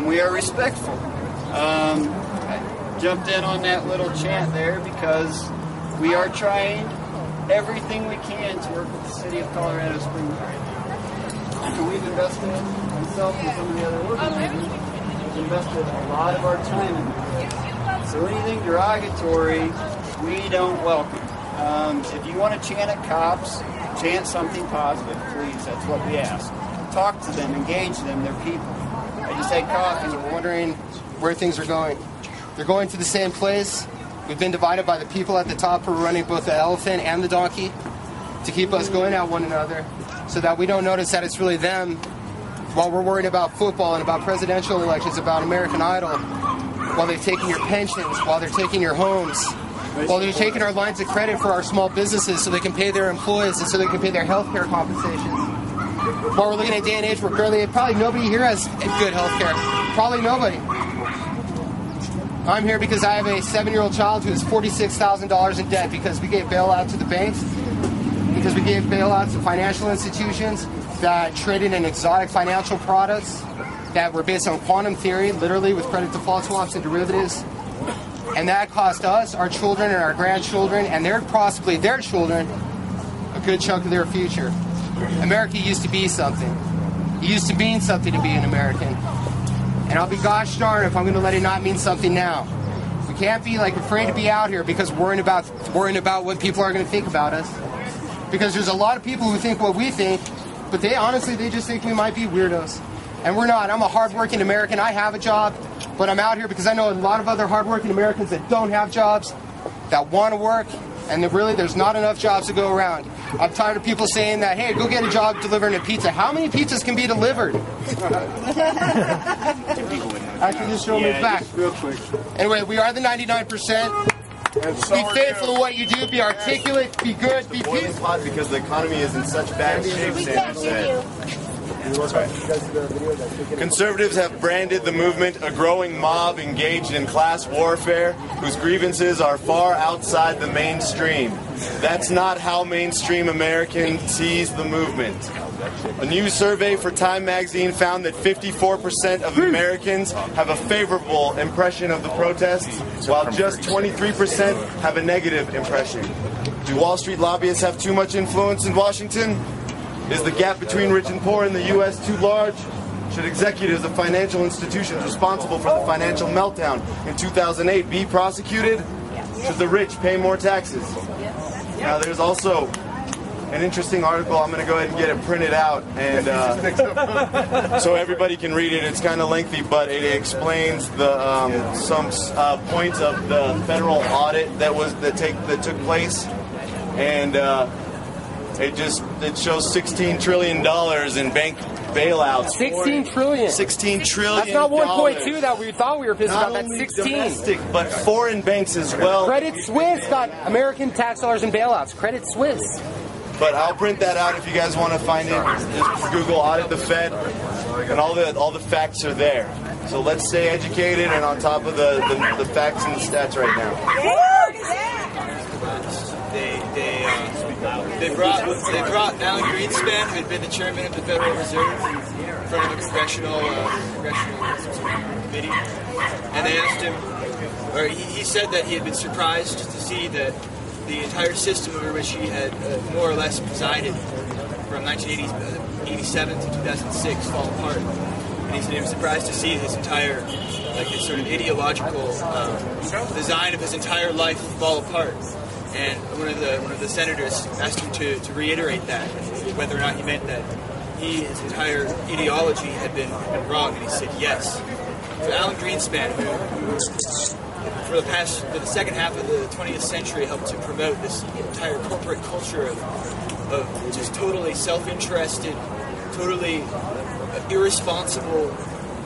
We are respectful. I jumped in on that little chant there because we are trying everything we can to work with the city of Colorado Springs right now. And we've invested, myself and some of the other organizations, we've invested a lot of our time in this. So anything derogatory, we don't welcome. If you want to chant at cops, chant something positive, please. That's what we ask. Talk to them, engage them, they're people. I just had coffee. We're wondering where things are going. They're going to the same place. We've been divided by the people at the top who are running both the elephant and the donkey to keep us going at one another so that we don't notice that it's really them while we're worried about football and about presidential elections, about American Idol, while they're taking your pensions, while they're taking your homes, while they're taking our lines of credit for our small businesses so they can pay their employees and so they can pay their health care compensations. While we're looking at a day and age where probably nobody here has good health care. Probably nobody. I'm here because I have a 7-year-old child who is $46,000 in debt because we gave bailout to the banks, because we gave bailouts to financial institutions that traded in exotic financial products that were based on quantum theory, literally with credit default swaps and derivatives. And that cost us, our children and our grandchildren, and possibly their children, a good chunk of their future. America used to be something. It used to mean something to be an American. And I'll be gosh darn if I'm going to let it not mean something now. We can't be afraid to be out here because worrying about what people are going to think about us. Because there's a lot of people who think what we think, but they just think we might be weirdos. And we're not. I'm a hardworking American. I have a job, but I'm out here because I know a lot of other hardworking Americans that don't have jobs, that want to work, and there's not enough jobs to go around. I'm tired of people saying that, hey, go get a job delivering a pizza. How many pizzas can be delivered? Actually, just show me back. Real quick. Anyway, we are the 99%. Be faithful to what you do. Be articulate. Be good. Be peaceful. Because the economy is in such bad shape, Sanders said. Conservatives have branded the movement a growing mob engaged in class warfare whose grievances are far outside the mainstream. That's not how mainstream American sees the movement. A new survey for Time magazine found that 54% of Americans have a favorable impression of the protests, while just 23% have a negative impression. Do Wall Street lobbyists have too much influence in Washington? Is the gap between rich and poor in the U.S. too large? Should executives of financial institutions responsible for the financial meltdown in 2008 be prosecuted? Should the rich pay more taxes? Now, there's also an interesting article. I'm going to go ahead and get it printed out, and so everybody can read it. It's kind of lengthy, but it explains the some points of the federal audit that took place, and it shows $16 trillion in bank bailouts. 16 trillion. 16 trillion. That's not 1.2 that we thought we were pissed about. That's 16. Domestic, but foreign banks as well. Credit Suisse got American tax dollars in bailouts. Credit Suisse. But I'll print that out if you guys want to find it. Just Google audit the Fed, and all the facts are there. So let's stay educated and on top of the facts and the stats right now. They brought Alan Greenspan, who had been the chairman of the Federal Reserve, in front of a congressional committee, and they asked him, or he said that he had been surprised to see that the entire system over which he had more or less presided from 1987 to 2006 fall apart. And he said he was surprised to see his entire, his sort of ideological design of his entire life fall apart. And one of the senators asked him to reiterate that, whether or not he meant that his entire ideology had been wrong, and he said yes. So Alan Greenspan, who for the second half of the 20th century helped to promote this entire corporate culture of just totally self-interested, totally irresponsible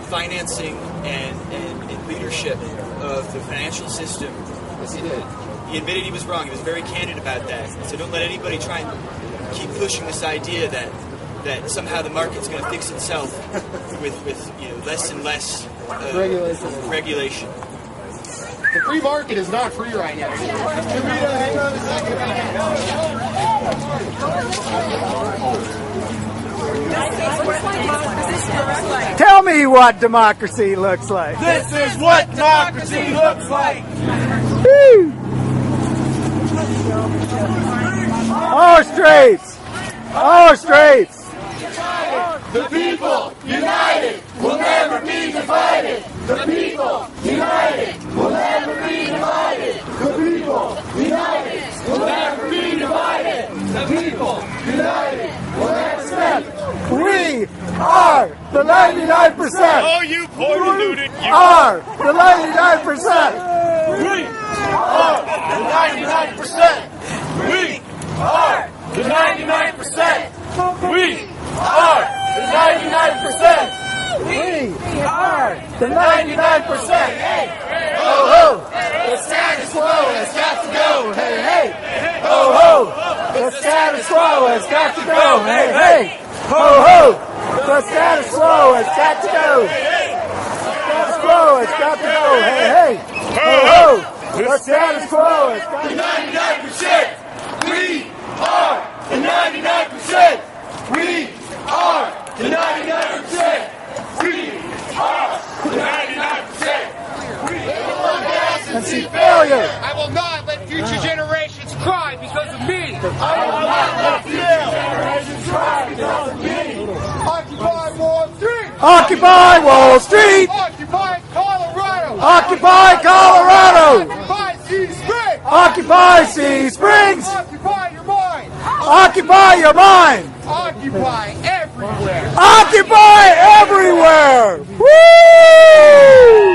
financing and leadership of the financial system. Yes, he did. He admitted he was wrong. He was very candid about that. So don't let anybody try and keep pushing this idea that somehow the market's going to fix itself with less and less regulation. The free market is not free right now. Hang on a second. Tell me. me what democracy looks like. This is what democracy looks like. Woo. Our streets! Our streets! The people united will never be divided. The people united will never be divided. The people united will never be divided. The people united will never be divided. We are the 99%! Oh, you poor deluded, you are the 99%! We are the 99%. We are the 99%. We are the 99%. We are the 99%! Hey, ho, ho! The status quo has got to go. Hey, hey! Ho, ho! The status quo has got to go. Hey, hey! Ho ho! The status quo has got to go! Status quo has got to go! Hey hey! Ho ho! The status quo has got to go! 99%! We are the 99%! We are the 99%! We are the 99%! And see failure! I will not let future generations cry because of me. I will not let future generations cry because of me. Occupy Wall Street. Occupy Wall Street! Occupy Colorado. Occupy Colorado! Occupy Sea Springs. Occupy Sea Springs! Occupy your mind. Occupy your mind! Occupy everywhere. Occupy everywhere! Woo!